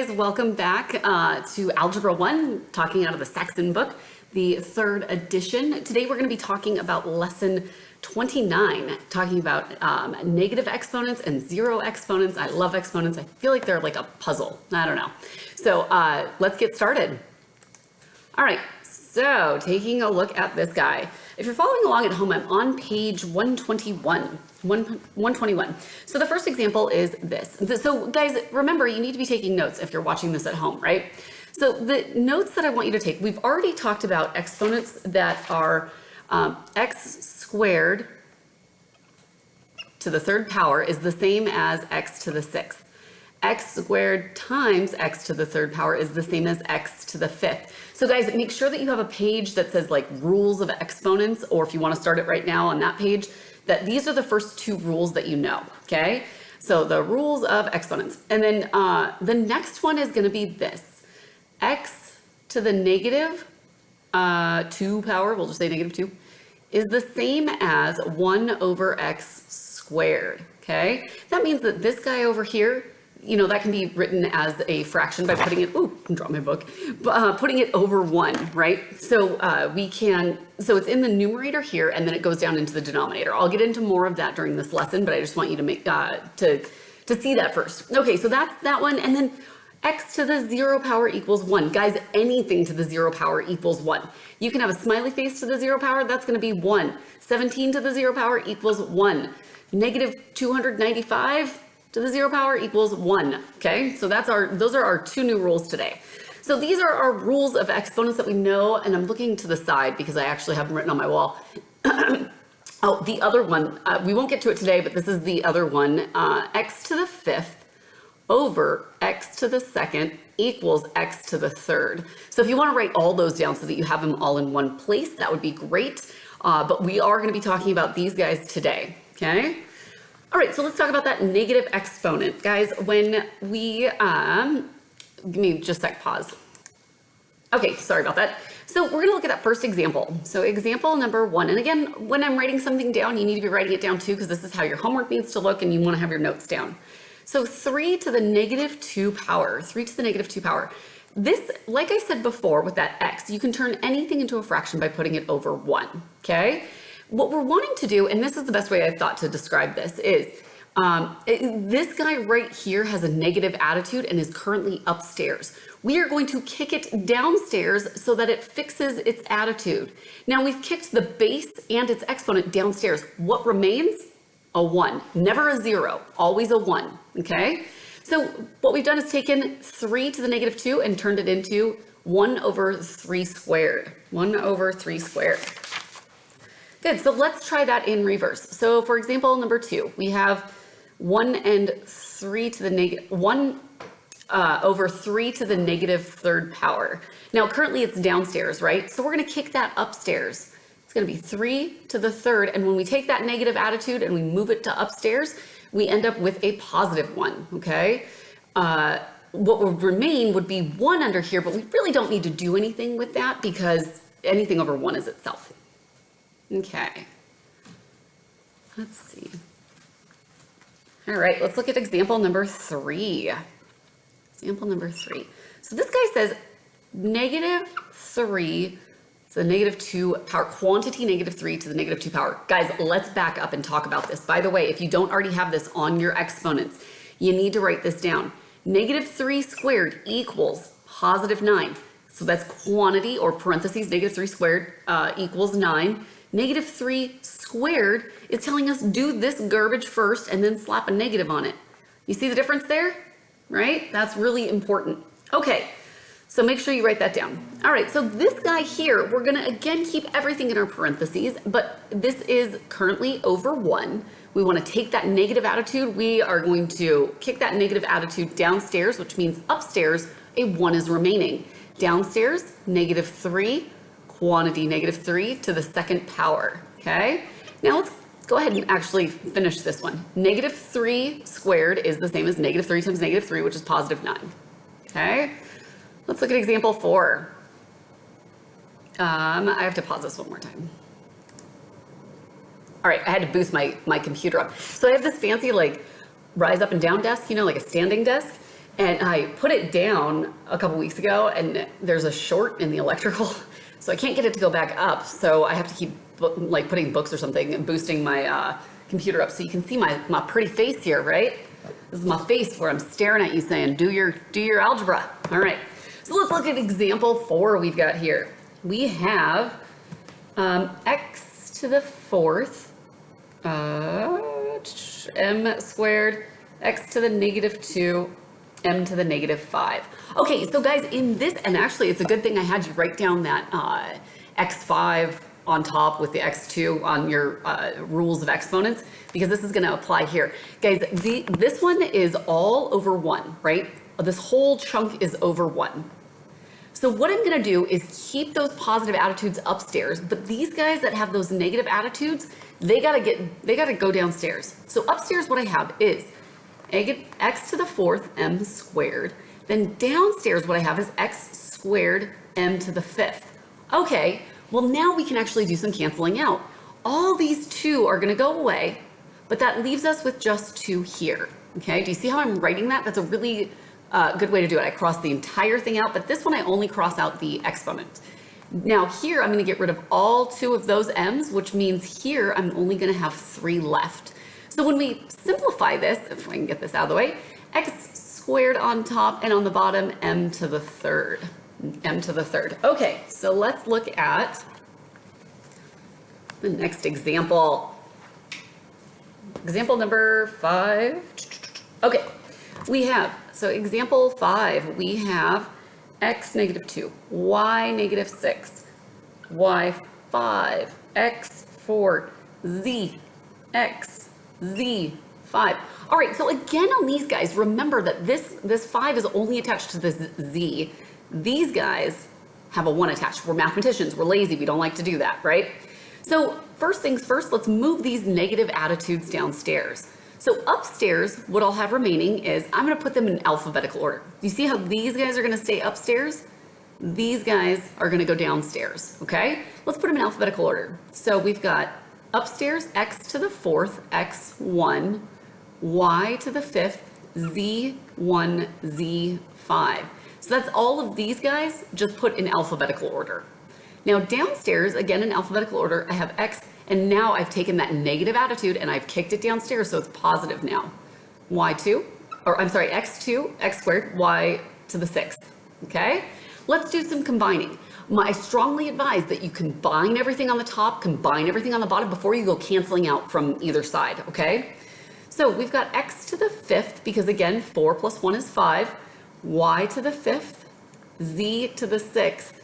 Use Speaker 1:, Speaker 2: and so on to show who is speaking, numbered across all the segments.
Speaker 1: guys, welcome back to Algebra 1, talking out of the Saxon book, the 3rd edition. Today we're going to be talking about lesson 29, talking about negative exponents and zero exponents. I love exponents. I feel like they're like a puzzle. I don't know. So let's get started. All right, so taking a look at this guy. If you're following along at home, I'm on page 121. 121. So the first example is this. So guys, remember, you need to be taking notes if you're watching this at home, right? So the notes that I want you to take, we've already talked about exponents that are x squared to the 3rd power is the same as x to the 6th. X squared times x to the 3rd power is the same as x to the 5th. So guys, make sure that you have a page that says like rules of exponents, or if you want to start it right now on that page, that these are the first 2 rules that you know, okay? So the rules of exponents. And then the next one is going to be this. X to the negative 2 power, we'll just say negative 2, is the same as 1 over x squared, okay? That means that this guy over here, you know, that can be written as a fraction by putting it, ooh, I dropped my book, putting it over 1, right? So so it's in the numerator here, and then it goes down into the denominator. I'll get into more of that during this lesson, but I just want you to make, to see that first. Okay, so that's that one, and then x to the 0 power equals 1. Guys, anything to the 0 power equals 1. You can have a smiley face to the 0 power, that's gonna be 1. 17 to the 0 power equals 1. Negative 295 to the 0 power equals 1, okay? So those are our 2 new rules today. So these are our rules of exponents that we know, and I'm looking to the side because I actually have them written on my wall. Oh, the other one, we won't get to it today, but this is the other one. X to the 5th over x to the 2nd equals x to the 3rd. So if you want to write all those down so that you have them all in one place, that would be great. But we are going to be talking about these guys today, okay? All right, so let's talk about that negative exponent. Guys, when we, give me just a sec, pause. Okay, sorry about that. So we're gonna look at that first example. So example number 1, and again, when I'm writing something down, you need to be writing it down too, because this is how your homework needs to look and you wanna have your notes down. So 3 to the negative 2 power, 3 to the negative 2 power. This, like I said before with that x, you can turn anything into a fraction by putting it over 1, okay? What we're wanting to do, and this is the best way I thought to describe this, is this guy right here has a negative attitude and is currently upstairs. We are going to kick it downstairs so that it fixes its attitude. Now we've kicked the base and its exponent downstairs. What remains? A 1, never a 0, always a 1, okay? So what we've done is taken 3 to the negative 2 and turned it into 1 over 3 squared. 1 over 3 squared. Good, so let's try that in reverse. So for example, number 2, we have 1 and 3 to the negative, 1 over 3 to the negative 3rd power. Now currently it's downstairs, right? So we're gonna kick that upstairs. It's gonna be 3 to the 3rd, and when we take that negative attitude and we move it to upstairs, we end up with a positive 1, okay? What would remain would be 1 under here, but we really don't need to do anything with that because anything over 1 is itself. Okay, let's see. All right, let's look at example number 3. Example number 3. So this guy says negative 3 to the negative 2 power, quantity negative 3 to the negative 2 power. Guys, let's back up and talk about this. By the way, if you don't already have this on your exponents, you need to write this down. Negative 3 squared equals positive 9. So that's quantity, or parentheses, negative 3 squared equals 9. Negative 3 squared is telling us do this garbage first and then slap a negative on it. You see the difference there? Right? That's really important. Okay, so make sure you write that down. All right, so this guy here, we're gonna again keep everything in our parentheses, but this is currently over 1. We wanna take that negative attitude. We are going to kick that negative attitude downstairs, which means upstairs, a 1 is remaining. Downstairs, negative 3, quantity negative 3 to the 2nd power, okay? Now let's go ahead and actually finish this one. Negative 3 squared is the same as negative 3 times negative 3, which is positive 9, okay? Let's look at example 4. I have to pause this one more time. All right, I had to boost my computer up. So I have this fancy like rise up and down desk, you know, like a standing desk. And I put it down a couple weeks ago, and there's a short in the electrical, so I can't get it to go back up. So I have to keep like putting books or something and boosting my computer up so you can see my pretty face here, right? This is my face where I'm staring at you saying, do your algebra. All right, so let's look at example 4 we've got here. We have x to the 4th, m squared, x to the -2, m to the -5. Okay, so guys, in this, and actually it's a good thing I had you write down that x5 on top with the x2 on your rules of exponents, because this is going to apply here. Guys, this one is all over 1, right? This whole chunk is over 1. So what I'm going to do is keep those positive attitudes upstairs, but these guys that have those negative attitudes, they got to go downstairs. So upstairs what I have is x to the 4th m squared. Then downstairs what I have is x squared m to the 5th. Okay, well now we can actually do some canceling out. All these 2 are going to go away, but that leaves us with just 2 here. Okay, do you see how I'm writing that? That's a really good way to do it. I cross the entire thing out, but this one I only cross out the exponent. Now here I'm going to get rid of all 2 of those m's, which means here I'm only going to have 3 left. So when we simplify this, if I can get this out of the way, x squared on top and on the bottom, m to the 3rd. M to the 3rd. Okay, so let's look at the next example. Example number 5. Okay, we have, so example 5, we have x -2, y -6, y 5, x 4, z, x, z 5. All right, so again on these guys, remember that this 5 is only attached to this z. These guys have a 1 attached. We're mathematicians, we're lazy, we don't like to do that, right? So first things first, let's move these negative attitudes downstairs. So upstairs, what I'll have remaining is, I'm gonna put them in alphabetical order. You see how these guys are gonna stay upstairs? These guys are gonna go downstairs, okay? Let's put them in alphabetical order. So we've got upstairs, x to the 4th, x1, y to the 5th, z1, z5. So that's all of these guys just put in alphabetical order. Now downstairs, again in alphabetical order, I have x, and now I've taken that negative attitude and I've kicked it downstairs, so it's positive now. Y2, or I'm sorry, x2, x squared, y to the 6th, okay? Let's do some combining. I strongly advise that you combine everything on the top, combine everything on the bottom before you go canceling out from either side, okay? So we've got x to the 5th, because again, 4 plus 1 is 5, y to the 5th, z to the 6th,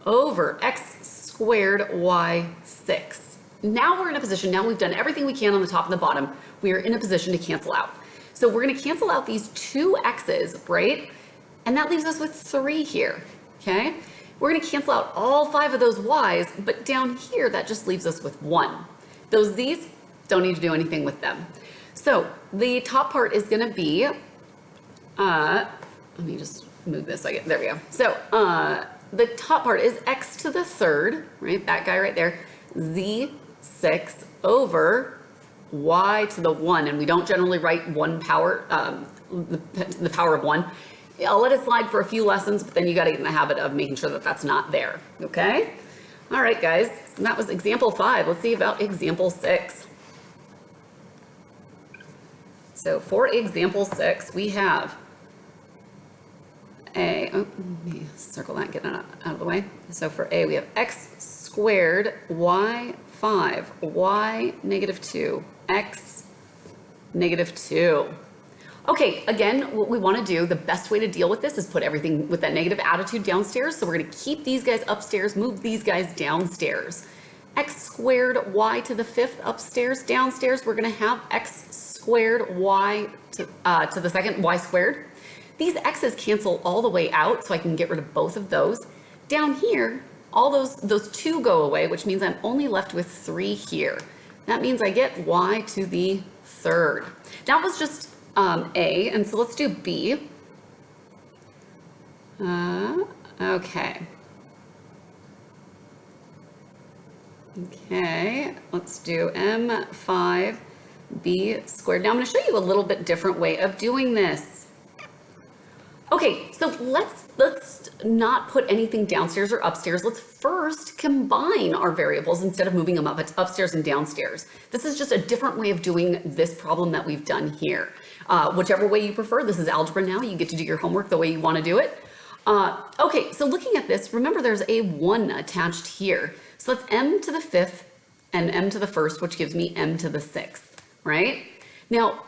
Speaker 1: over x squared y6. Now we're in a position, now we've done everything we can on the top and the bottom, we are in a position to cancel out. So we're going to cancel out these 2 x's, right? And that leaves us with 3 here, okay? We're going to cancel out all 5 of those y's, but down here that just leaves us with 1. Those z's, don't need to do anything with them. So the top part is going to be, let me just move this, there we go. So the top part is x to the 3rd, right, that guy right there, z6 over y to the 1, and we don't generally write 1 power, the power of 1. I'll let it slide for a few lessons, but then you got to get in the habit of making sure that that's not there, okay? All right, guys, so that was example 5. Let's see about example 6. So for example 6, we have let me circle that and get it out of the way. So for A, we have x squared y5, y -2, x -2. Okay, again, what we want to do, the best way to deal with this is put everything with that negative attitude downstairs. So we're going to keep these guys upstairs, move these guys downstairs. X squared y to the 5th upstairs. Downstairs, we're going to have x squared y to the 2nd, y squared. These x's cancel all the way out, so I can get rid of both of those. Down here, all those 2 go away, which means I'm only left with 3 here. That means I get y to the 3rd. That was just A, and so let's do B. Okay. Okay, let's do M5B squared. Now I'm going to show you a little bit different way of doing this. Okay, so let's not put anything downstairs or upstairs. Let's first combine our variables instead of moving them up upstairs and downstairs. This is just a different way of doing this problem that we've done here. Whichever way you prefer, this is algebra now. You get to do your homework the way you want to do it. Okay, so looking at this, remember there's a 1 attached here. So that's m to the 5th and m to the 1st, which gives me m to the 6th, right? Now,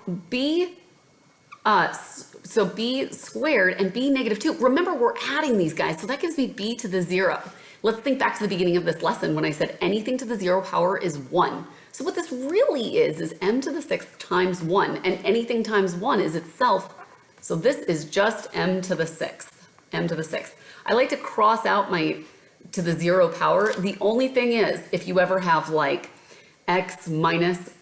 Speaker 1: so b squared and b negative 2. Remember, we're adding these guys, so that gives me b to the 0. Let's think back to the beginning of this lesson when I said anything to the 0 power is 1. So what this really is m to the 6th times 1, and anything times 1 is itself. So this is just m to the 6th, m to the 6th. I like to cross out my to the 0 power. The only thing is, if you ever have like x minus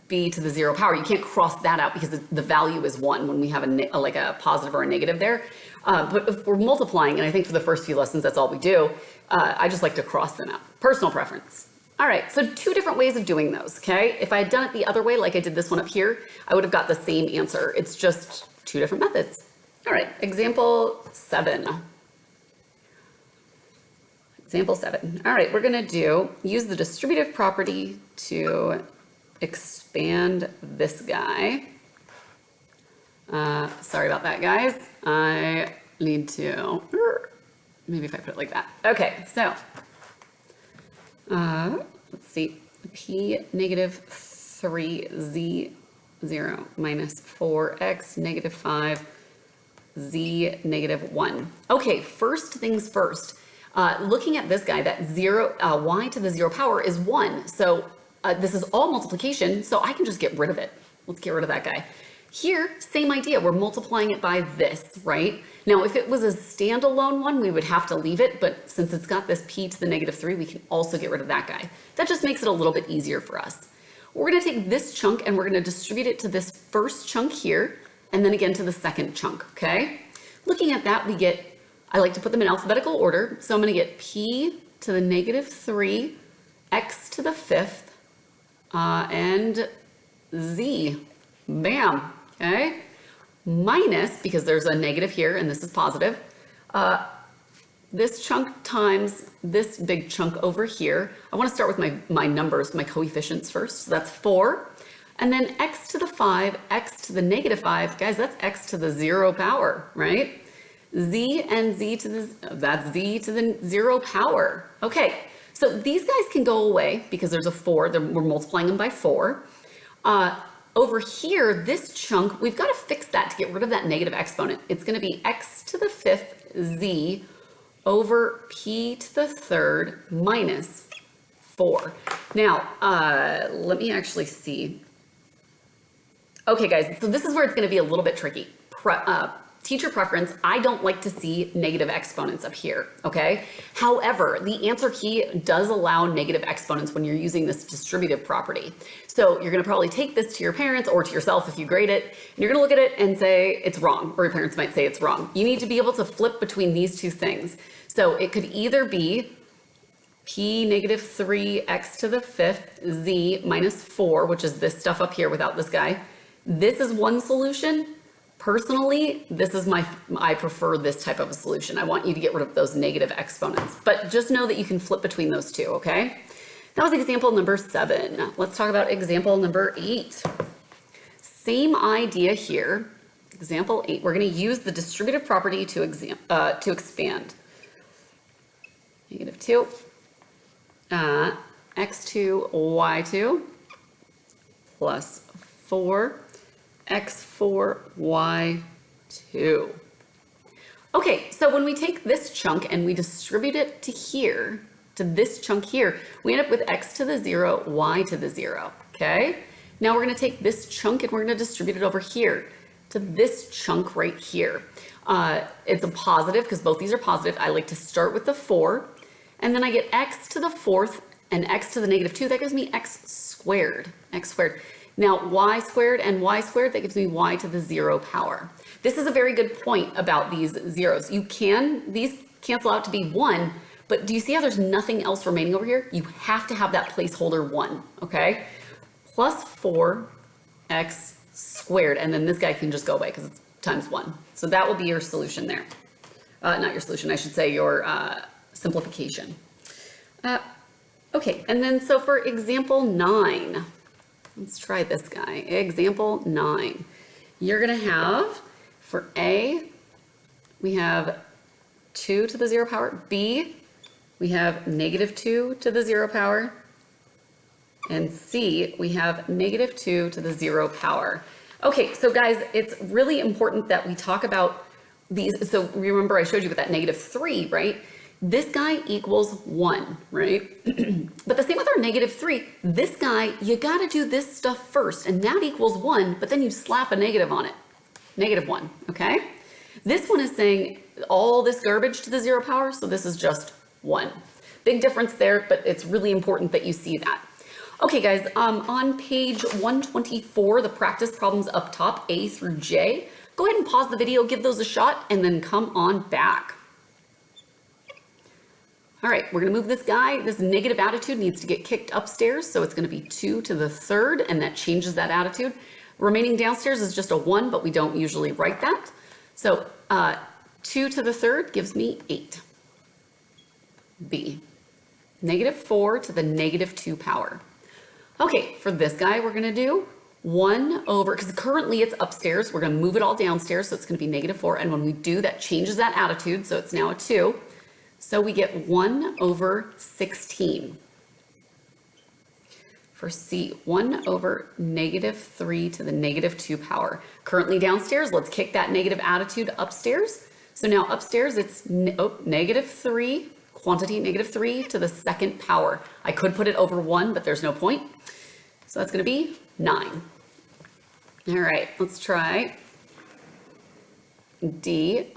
Speaker 1: b to the 0 power, you can't cross that out because the value is 1 when we have like a positive or a negative there. But if we're multiplying, and I think for the first few lessons that's all we do, I just like to cross them out. Personal preference. All right, so 2 different ways of doing those, okay? If I had done it the other way, like I did this one up here, I would have got the same answer. It's just 2 different methods. All right, example 7. Example 7. All right, we're gonna use the distributive property to expand this guy. Sorry about that, guys. I need to, maybe if I put it like that. Okay, so let's see. P negative 3z 0 minus 4x negative 5 z negative 1. Okay, first things first. Looking at this guy, that y to the 0 power is 1. So this is all multiplication, so I can just get rid of it. Let's get rid of that guy. Here, same idea. We're multiplying it by this, right? Now, if it was a standalone one, we would have to leave it, but since it's got this p to the negative 3, we can also get rid of that guy. That just makes it a little bit easier for us. We're going to take this chunk and we're going to distribute it to this first chunk here, and then again to the second chunk, okay? Looking at that, we get, I like to put them in alphabetical order, so I'm going to get p to the negative 3, x to the 5th, and z, bam, okay? Minus, because there's a negative here and this is positive, this chunk times this big chunk over here. I want to start with my numbers, my coefficients first. So that's 4. And then x to the 5, x to the negative 5. Guys, that's x to the 0 power, right? Z and z to the, that's z to the 0 power. Okay, so these guys can go away because there's a 4. We're multiplying them by 4. Over here, this chunk, we've got to fix that to get rid of that negative exponent. It's going to be x to the 5th z over p to the 3rd minus 4. Now, let me actually see. Okay, guys, so this is where it's going to be a little bit tricky. Teacher preference, I don't like to see negative exponents up here, okay? However, the answer key does allow negative exponents when you're using this distributive property. So you're gonna probably take this to your parents or to yourself if you grade it, and you're gonna look at it and say it's wrong, or your parents might say it's wrong. You need to be able to flip between these two things. So it could either be p negative 3 x to the 5th z minus 4, which is this stuff up here without this guy. This is one solution. Personally, this is I prefer this type of a solution. I want you to get rid of those negative exponents, but just know that you can flip between those two, okay? That was example number 7. Let's talk about example number 8. Same idea here. Example 8, we're gonna use the distributive property to expand. Negative 2, x2, y2, plus 4, x4, y2. Okay, so when we take this chunk and we distribute it to here, to this chunk here, we end up with x to the 0, y to the 0, okay? Now we're gonna take this chunk and we're gonna distribute it over here to this chunk right here. It's a positive because both these are positive. I like to start with the 4, and then I get x to the 4th and x to the negative 2. That gives me x squared, x squared. Now, y squared and y squared, that gives me y to the 0 power. This is a very good point about these zeros. These cancel out to be 1, but do you see how there's nothing else remaining over here? You have to have that placeholder 1, okay? Plus 4x squared, and then this guy can just go away because it's times 1. So that will be your solution there. Not your solution, I should say your simplification. Okay, and then so for example 9, let's try this guy. Example 9. You're going to have, for A, we have 2 to the 0 power. B, we have negative 2 to the 0 power. And C, we have negative 2 to the 0 power. Okay, so guys, it's really important that we talk about these. So remember I showed you with that negative 3, right? This guy equals 1, right? But the same with our negative 3. This guy, you got to do this stuff first, and that equals 1, but then you slap a negative on it. Negative 1, okay? This one is saying all this garbage to the 0 power, so this is just 1. Big difference there, but it's really important that you see that. Okay, guys, on page 124, the practice problems up top, A through J, go ahead and pause the video, give those a shot, and then come on back. All right, we're gonna move this guy. This negative attitude needs to get kicked upstairs, so it's gonna be 2 to the 3rd, and that changes that attitude. Remaining downstairs is just a 1, but we don't usually write that. So 2 to the 3rd gives me 8. B. Negative 4 to the negative 2 power. Okay, for this guy, we're gonna do 1 over, because currently it's upstairs, we're gonna move it all downstairs, so it's gonna be negative 4, and when we do, that changes that attitude, so it's now a 2. So we get 1 over 16. For C, 1 over negative 3 to the negative 2 power. Currently downstairs, let's kick that negative attitude upstairs. So now upstairs, it's negative 3, quantity negative 3 to the 2nd power. I could put it over 1, but there's no point. So that's going to be 9. All right, let's try D.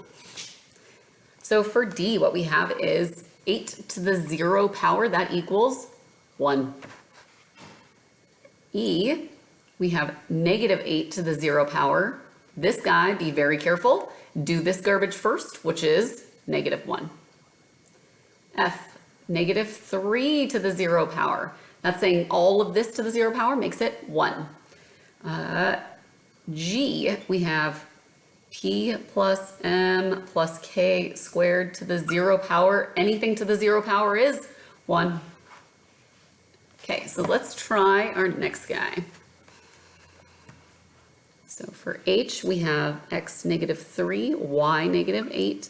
Speaker 1: So for D, what we have is 8 to the 0 power, that equals 1. E, we have negative 8 to the 0 power. This guy, be very careful, do this garbage first, which is negative 1. F, negative 3 to the 0 power. That's saying all of this to the 0 power makes it 1. G, we have P plus M plus K squared to the 0 power. Anything to the 0 power is 1. Okay, so let's try our next guy. So for H, we have X negative 3, Y negative 8,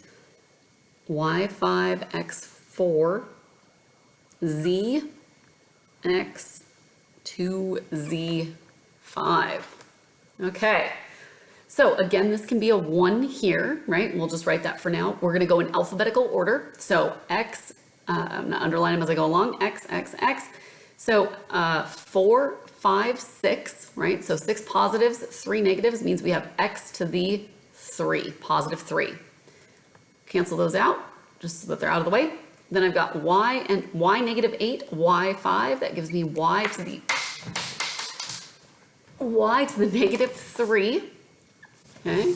Speaker 1: Y 5, X 4, Z, X 2, Z 5. Okay. So again, this can be a 1 here, right? We'll just write that for now. We're going to go in alphabetical order. So X, I'm going to underline them as I go along, X, X, X. So 4, 5, 6, right? So 6 positives, 3 negatives means we have X to the 3, positive 3. Cancel those out just so that they're out of the way. Then I've got Y and Y negative 8, Y 5. That gives me Y to the negative 3. Okay,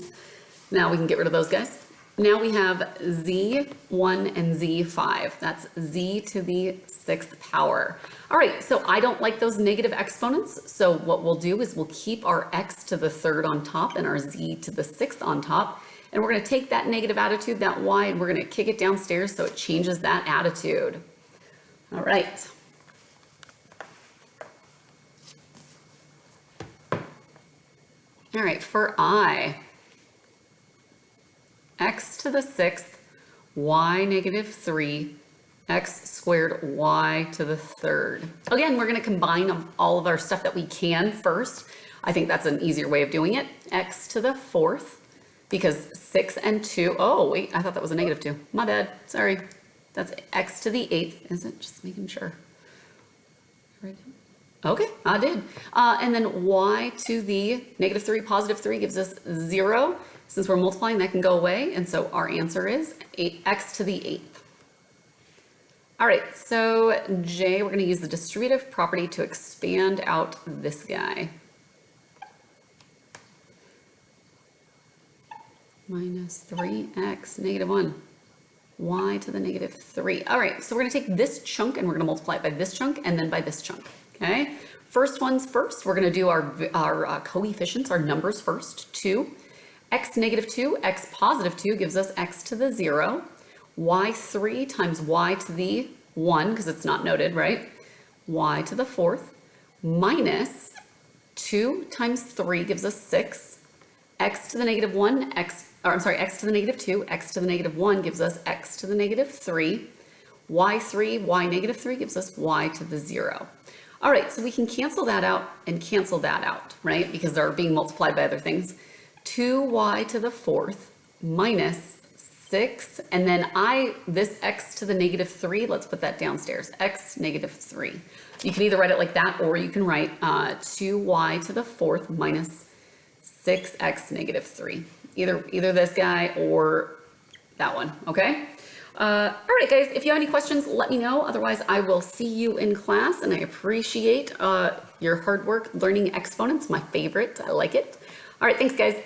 Speaker 1: now we can get rid of those guys. Now we have Z1 and Z5. That's Z to the 6th power. All right, so I don't like those negative exponents. So what we'll do is we'll keep our X to the 3rd on top and our Z to the 6th on top. And we're going to take that negative attitude, that Y, and we're going to kick it downstairs so it changes that attitude. All right. All right, for I, X to the 6th, Y negative 3, X squared Y to the 3rd. Again, we're going to combine all of our stuff that we can first. I think that's an easier way of doing it. X to the 4th, because 6 and 2, oh wait, I thought that was a negative 2. My bad, sorry. That's X to the 8th, is it? Just making sure. Right. Okay, I did. And then Y to the negative 3, positive 3 gives us 0. Since we're multiplying, that can go away. And so our answer is X to the 8th. All right, so J, we're going to use the distributive property to expand out this guy. Minus 3x negative 1. Y to the negative 3. All right, so we're going to take this chunk and we're going to multiply it by this chunk and then by this chunk. Okay, first ones first, we're going to do our coefficients, our numbers first. 2. X negative 2, x positive 2 gives us x to the 0. Y3 times y to the 1, because it's not noted, right? Y to the 4th minus 2 times 3 gives us 6. X to the negative 1, x to the negative 2, x to the negative 1 gives us x to the negative 3. Y3, y negative 3 gives us y to the 0. All right, so we can cancel that out and cancel that out, right? Because they're being multiplied by other things. 2y to the 4th minus 6, and then this x to the negative 3, let's put that downstairs, x negative 3. You can either write it like that, or you can write 2y to the 4th minus 6x negative 3. Either this guy or that one, okay? All right, guys, if you have any questions, let me know. Otherwise, I will see you in class, and I appreciate your hard work learning exponents, my favorite. I like it. All right, thanks, guys.